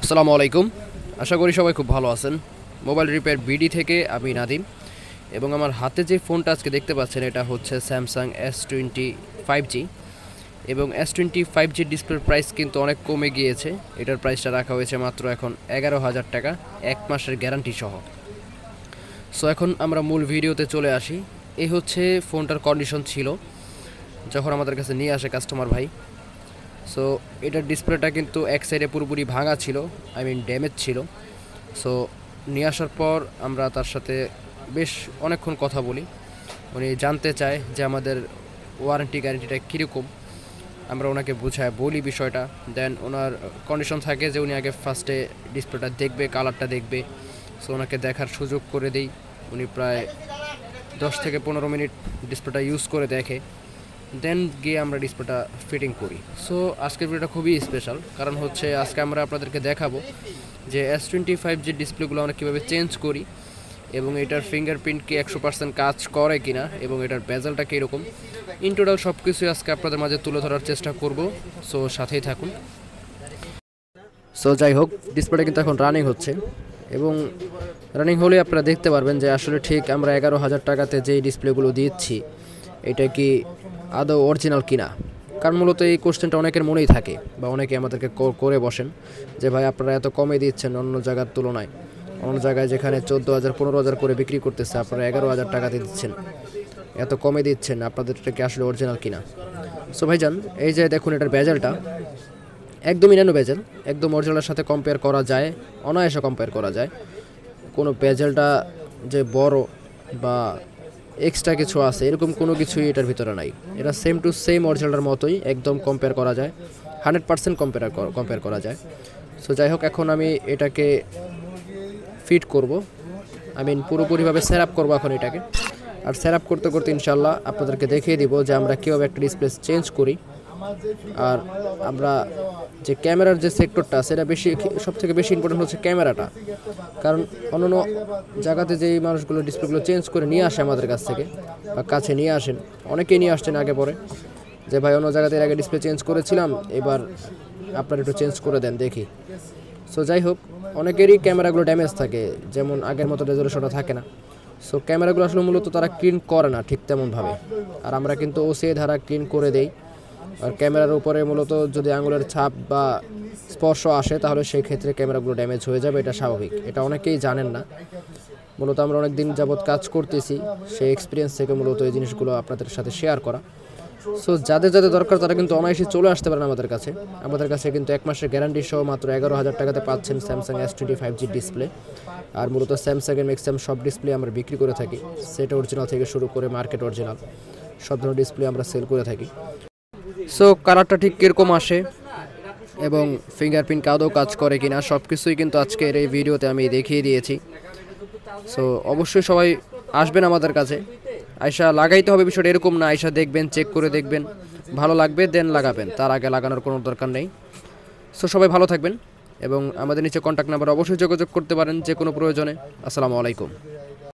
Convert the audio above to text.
আসসালামু আলাইকুম। আশা করি সবাই খুব ভালো আছেন। মোবাইল রিপেয়ার বিডি থেকে আমি নাদিম এবং আমার হাতে যে ফোনটা আজকে দেখতে পাচ্ছেন এটা হচ্ছে স্যামসাং S25G এবং S25G ডিসপ্লের প্রাইস কিন্তু অনেক কমে গিয়েছে। এটার প্রাইসটা রাখা হয়েছে মাত্র এখন 11,000 টাকা, 1 মাসের গ্যারান্টি সহ। সো এখন আমরা মূল ভিডিওতে চলে আসি। এই হচ্ছে ফোনটার কন্ডিশন ছিল যখন আমাদের কাছে নিয়ে আসে কাস্টমার ভাই। সো এটার ডিসপ্লেটা কিন্তু এক সাইডে পুরোপুরি ভাঙা ছিল, ড্যামেজ ছিল। সো নিয়ে আসার পর আমরা তার সাথে বেশ অনেকক্ষণ কথা বলি। উনি জানতে চায় যে আমাদের ওয়ারেন্টি গ্যারেন্টিটা কীরকম। আমরা ওনাকে বলি বিষয়টা। দেন ওনার কন্ডিশন থাকে যে উনি আগে ফার্স্টে ডিসপ্লেটা দেখবে, কালারটা দেখবে। সো ওনাকে দেখার সুযোগ করে দেই। উনি প্রায় 10 থেকে 15 মিনিট ডিসপ্লেটা ইউজ করে দেখে, দেন গিয়ে আমরা ডিসপ্লেটা ফিটিং করি। সো আজকের ভিডিওটা খুবই স্পেশাল, কারণ হচ্ছে আজকে আমরা আপনাদেরকে দেখাবো যে S25G ডিসপ্লেগুলো আমরা কীভাবে চেঞ্জ করি এবং এটার ফিঙ্গারপ্রিন্ট কি 100% কাজ করে কিনা এবং এটার বেজেলটা কীরকম। ইন টোটাল সব কিছুই আজকে আপনাদের মাঝে তুলে ধরার চেষ্টা করব। সো সাথেই থাকুন। সো যাই হোক, ডিসপ্লেটা কিন্তু এখন রানিং হচ্ছে এবং রানিং হলে আপনারা দেখতে পারবেন যে আসলে ঠিক আমরা 11,000 টাকাতে যেই ডিসপ্লেগুলো দিচ্ছি এটা কি আদৌ অরিজিনাল কিনা। কারণ মূলত এই কোশ্চেনটা অনেকের মনেই থাকে বা অনেকে আমাদেরকে করে বসেন যে ভাই আপনারা এত কমে দিচ্ছেন অন্য জায়গার তুলনায়। অন্য জায়গায় যেখানে 14,000 15,000 করে বিক্রি করতেছে আপনারা 11,000 টাকাতে দিচ্ছেন, এত কমে দিচ্ছেন, আপনাদেরটা কি আসলে অরিজিনাল কিনা। সো ভাইজান, এই যে দেখুন এটার বেজেলটা একদমই ন্যানো বেজেল, একদম অরিজিনালের সাথে কম্পেয়ার করা যায়, অনায়াসে কম্পেয়ার করা যায়। কোনো বেজেলটা যে বড় বা এক্সট্রা কিছু আছে এরকম কোনো কিছুই এটার ভিতরে নাই। এটা সেম টু সেম অরিজিনালটার মতোই একদম কম্পেয়ার করা যায়, 100% কম্পেয়ার করা যায়। সো যাই হোক, এখন আমি এটাকে ফিট করব, পুরোপুরিভাবে সেট আপ করবো এখন এটাকে। আর সেট আপ করতে করতে ইনশাল্লাহ আপনাদেরকে দেখিয়ে দিব যে আমরা কীভাবে একটা ডিসপ্লে চেঞ্জ করি। আর আমরা যে ক্যামেরার যে সেক্টরটা সেটা সবথেকে বেশি ইম্পর্টেন্ট হচ্ছে ক্যামেরাটা। কারণ অন্যান্য জায়গাতে যেই মানুষগুলো ডিসপ্লেগুলো চেঞ্জ করে নিয়ে আসে আমাদের কাছ থেকে বা কাছে নিয়ে আসেন, অনেকেই নিয়ে আসছেন আগে পরে যে ভাই অন্য জায়গাতে আগে ডিসপ্লে চেঞ্জ করেছিলাম, এবার আপনারা একটু চেঞ্জ করে দেন দেখি। সো যাই হোক, অনেকেরই ক্যামেরাগুলো ড্যামেজ থাকে, যেমন আগের মতো রেজলিউশনটা থাকে না। সো ক্যামেরাগুলো আসলে মূলত তারা ক্লিন করে না ঠিক তেমনভাবে, আর আমরা কিন্তু ওসিআই ধারা ক্লিন করে দেই। আর ক্যামেরার উপরে মূলত যদি আঙুলের ছাপ বা স্পর্শ আসে তাহলে সেই ক্ষেত্রে ক্যামেরাগুলো ড্যামেজ হয়ে যাবে, এটা স্বাভাবিক। এটা অনেকেই জানেন না। মূলত আমরা অনেক দিন যাবৎ কাজ করতেছি, সেই এক্সপিরিয়েন্স থেকে মূলত এই জিনিসগুলো আপনাদের সাথে শেয়ার করা। সো যাদের যাদের দরকার তারা কিন্তু অনায়াসে চলে আসতে পারেন আমাদের কাছে। আমাদের কাছে কিন্তু 1 মাসের গ্যারান্টি সহ মাত্র 11,000 টাকাতে পাচ্ছেন স্যামসাং S25G ডিসপ্লে। আর মূলত স্যামসাংয়ের ম্যাক্সিমাম সব ডিসপ্লে আমরা বিক্রি করে থাকি, সেট অরিজিনাল থেকে শুরু করে মার্কেট অরিজিনাল সব ধরনের ডিসপ্লে আমরা সেল করে থাকি। সো কালারটা ঠিক কীরকম আসে এবং ফিঙ্গারপ্রিন্ট আদৌ কাজ করে কিনা সব কিছুই কিন্তু আজকের এই ভিডিওতে আমি দেখিয়ে দিয়েছি। সো অবশ্যই সবাই আসবেন আমাদের কাছে, আয়শা লাগাইতে হবে বিষয়টা এরকম না, আয়শা দেখবেন, চেক করে দেখবেন, ভালো লাগবে দেন লাগাবেন, তার আগে লাগানোর কোনো দরকার নেই। সো সবাই ভালো থাকবেন এবং আমাদের নিচে কন্ট্যাক্ট নাম্বার অবশ্যই যোগাযোগ করতে পারেন যে কোনো প্রয়োজনে। আসসালামু আলাইকুম।